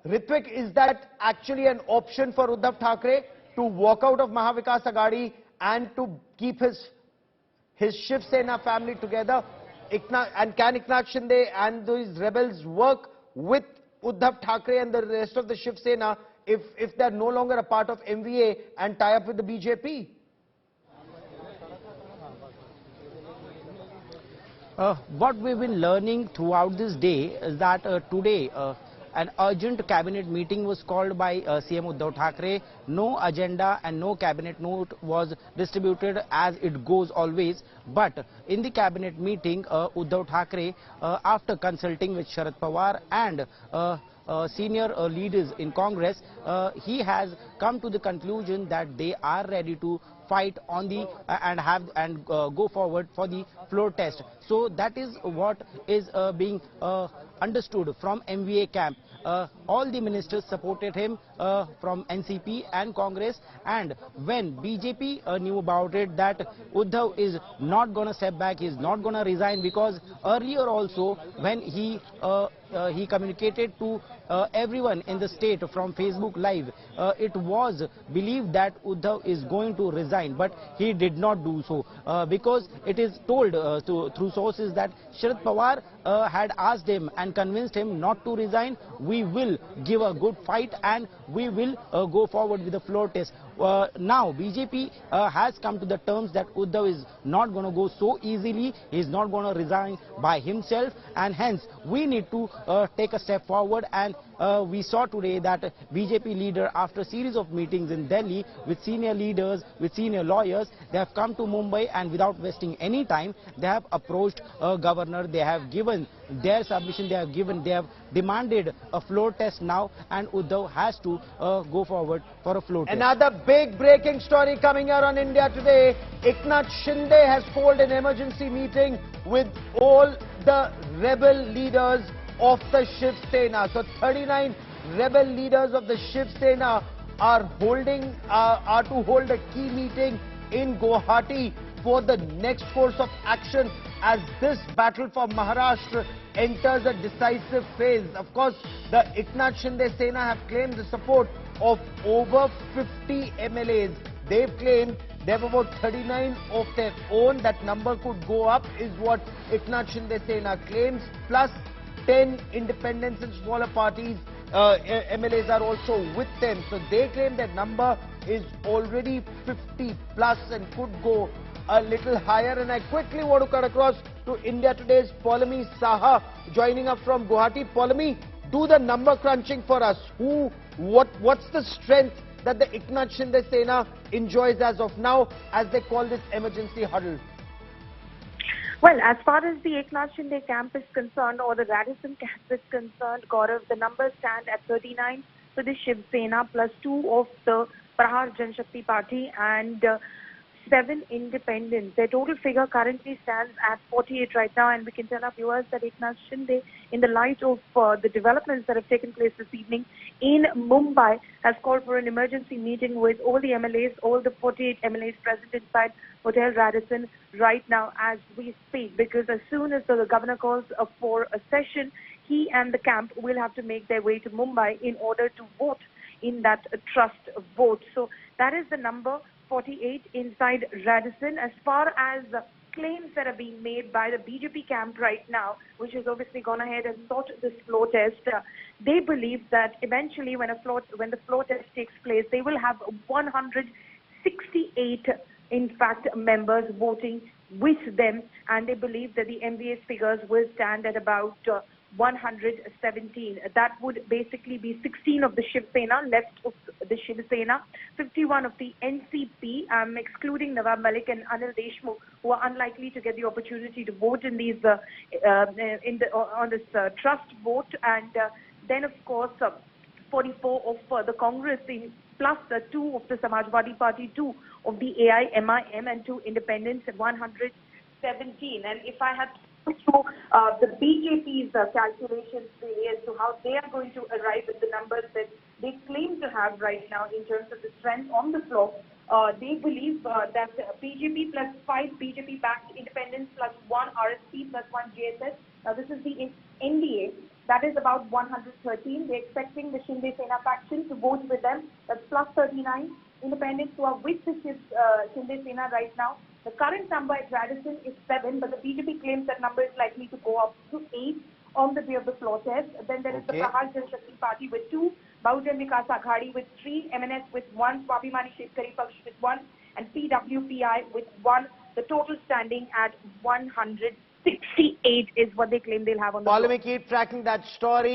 Ritvik, is that actually an option for Uddhav Thackeray to walk out of Mahavikas Aghadi and to keep his Shiv Sena family together? And can Eknath Shinde and these rebels work with Uddhav Thackeray and the rest of the Shiv Sena if they are no longer a part of MVA and tie up with the BJP? What we've been learning throughout this day is that today an urgent cabinet meeting was called by CM Uddhav Thackeray. No agenda and no cabinet note was distributed as it goes always. But in the cabinet meeting, Uddhav Thackeray, after consulting with Sharad Pawar and senior leaders in Congress, he has come to the conclusion that they are ready to fight on the and go forward for the floor test. So that is what is being understood from MVA camp. All the ministers supported him from NCP and Congress, and when BJP knew about it that Uddhav is not going to step back, he is not going to resign, because earlier also when he communicated to everyone in the state from Facebook Live, it was believed that Uddhav is going to resign, but he did not do so because it is told through sources that Sharad Pawar had asked him and convinced him not to resign. We will give a good fight and we will go forward with the floor test. Now BJP has come to the terms that Uddhav is not going to go so easily, he is not going to resign by himself, and hence we need to take a step forward. And we saw today that BJP leader, after a series of meetings in Delhi with senior leaders, with senior lawyers, they have come to Mumbai, and without wasting any time, they have approached governor, they have given their submission, they have demanded a floor test now, and Uddhav has to go forward for a floor test. Another big breaking story coming out on India Today. Eknath Shinde has called an emergency meeting with all the rebel leaders of the Shiv Sena. So 39 rebel leaders of the Shiv Sena are to hold a key meeting in Guwahati for the next course of action as this battle for Maharashtra enters a decisive phase. Of course, the Eknath Shinde Sena have claimed the support of over 50 MLAs. They've claimed they have about 39 of their own. That number could go up, is what Eknath Shinde Sena claims, plus 10 independents and smaller parties. MLAs are also with them. So they claim that number is already 50 plus and could go a little higher. And I quickly want to cut across to India Today's Paulami Saha joining us from Guwahati. Paulami, do the number crunching for us. What's the strength that the Eknath Shinde Sena enjoys as of now, as they call this emergency huddle? Well, as far as the Eknath Shinde camp is concerned, or the Radisson camp is concerned, Gaurav, the numbers stand at 39 for the Shiv Sena, plus 2 of the Prahar Janshakti Party and 7 independents. Their total figure currently stands at 48 right now, and we can tell our viewers that Eknath Shinde, in the light of the developments that have taken place this evening in Mumbai, has called for an emergency meeting with all the MLAs, all the 48 MLAs present inside Hotel Radisson right now as we speak, because as soon as the governor calls for a session, he and the camp will have to make their way to Mumbai in order to vote in that trust vote. So that is the number 48 inside Radisson. As far as claims that are being made by the BJP camp right now, which has obviously gone ahead and sought this floor test, they believe that eventually when the floor test takes place, they will have 168 in fact members voting with them, and they believe that the MVA's figures will stand at about 117. That would basically be 16 of the Shiv Sena, left of the Shiv Sena, 51 of the NCP, excluding Nawab Malik and Anil Deshmukh, who are unlikely to get the opportunity to vote in these on this trust vote, and then of course 44 of the Congress, plus 2 of the Samajwadi Party, 2 of the AIMIM, and 2 independents, at 117. And if I had to show the BJP's calculations as to how they are going to arrive at the numbers that they claim to have right now in terms of the strength on the floor, they believe that BJP plus 5 BJP-backed independents plus 1 RSP plus 1 JSS, now this is the NDA, That is about 113. They're expecting the Shinde Sena faction to vote with them. That's plus 39. Independents who are with the Shinde Sena right now. The current number at Radisson is 7, but the BJP claims that number is likely to go up to 8 on the day of the floor test. Then there is the Prahar Jal Shakti Party with 2, Bahujan Vikas Aghadi with 3, MNS with 1, Swabhimani Shetkari Paksh with 1, and PWPI with 1. The total standing at 168 is what they claim they'll have on the floor. Keep tracking that story.